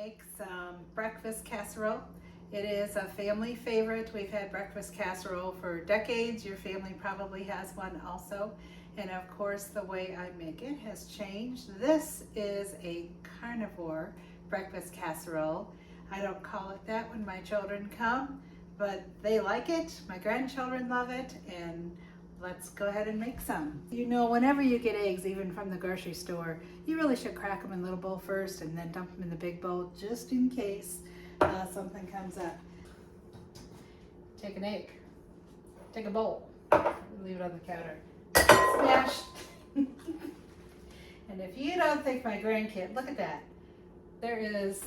make some breakfast casserole. It is a family favorite. We've had breakfast casserole for decades. Your family probably has one also. And of course, the way I make it has changed. This is a carnivore breakfast casserole. I don't call it that when my children come, but they like it. My grandchildren love it, and let's go ahead and make some. You know, whenever you get eggs, even from the grocery store, you really should crack them in a little bowl first and then dump them in the big bowl just in case something comes up. Take an egg, take a bowl, leave it on the counter, smash. And if you don't think my grandkid, look at that, there's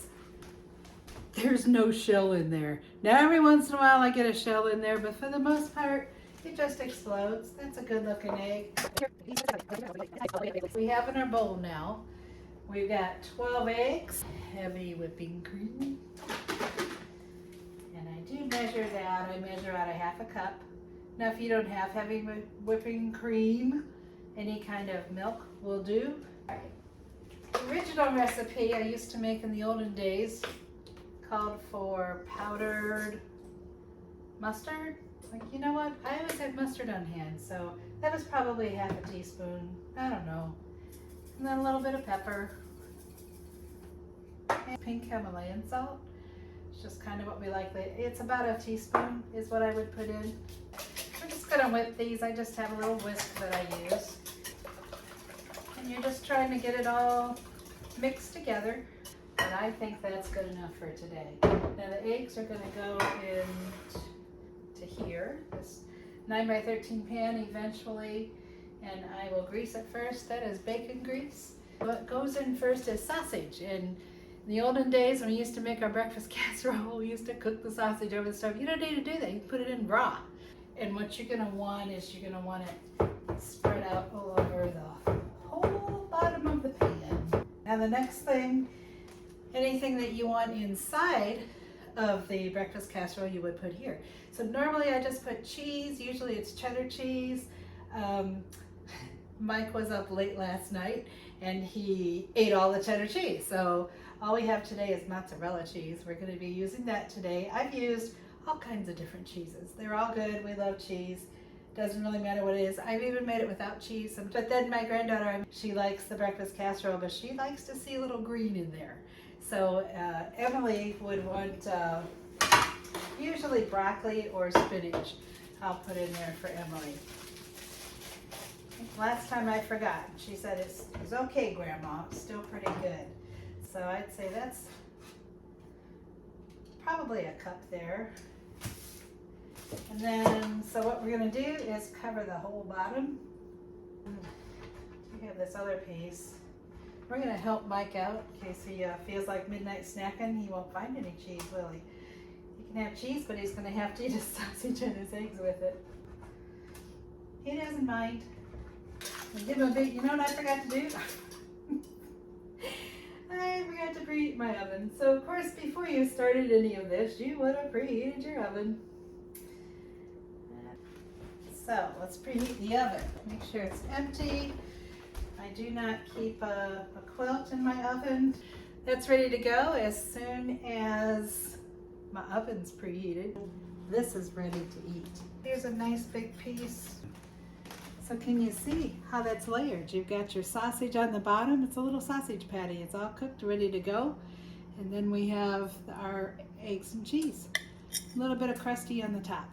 no shell in there. Now every once in a while I get a shell in there, but for the most part, it just explodes. That's a good looking egg. We have in our bowl now, we've got 12 eggs, heavy whipping cream. And I do measure that. I measure out a half a cup. Now if you don't have heavy whipping cream, any kind of milk will do. The original recipe I used to make in the olden days called for powdered mustard. Like, you know what? I always have mustard on hand, so that was probably half a teaspoon. I don't know. And then a little bit of pepper. And pink Himalayan salt. It's just kind of what we like. It's about a teaspoon is what I would put in. I'm just going to whip these. I just have a little whisk that I use. And you're just trying to get it all mixed together. But I think that's good enough for today. Now the eggs are going to go into here, this 9x13 pan eventually, and I will grease it first. That is bacon grease. What goes in first is sausage. And in the olden days when we used to make our breakfast casserole, we used to cook the sausage over the stove. You don't need to do that. You put it in raw. And what you're going to want is you're going to want it spread out all over the whole bottom of the pan. Now the next thing, anything that you want inside of the breakfast casserole you would put here. So normally I just put cheese, usually it's cheddar cheese. Mike was up late last night and he ate all the cheddar cheese. So all we have today is mozzarella cheese. We're going to be using that today. I've used all kinds of different cheeses. They're all good. We love cheese. Doesn't really matter what it is. I've even made it without cheese. But then my granddaughter, she likes the breakfast casserole, but she likes to see a little green in there. So Emily would want usually broccoli or spinach. I'll put in there for Emily. Last time I forgot. She said it's okay, Grandma. It's still pretty good. So I'd say that's probably a cup there. And then, so what we're going to do is cover the whole bottom. We have this other piece. We're going to help Mike out in case he feels like midnight snacking. He won't find any cheese, will he? He can have cheese, but he's going to have to eat his sausage and his eggs with it. He doesn't mind. And give him a big, you know what I forgot to do? I forgot to preheat my oven. So of course, before you started any of this, you would have preheated your oven. So let's preheat the oven. Make sure it's empty. I do not keep a quilt in my oven. That's ready to go as soon as my oven's preheated. This is ready to eat. Here's a nice big piece. So can you see how that's layered? You've got your sausage on the bottom. It's a little sausage patty. It's all cooked, ready to go. And then we have our eggs and cheese. A little bit of crusty on the top.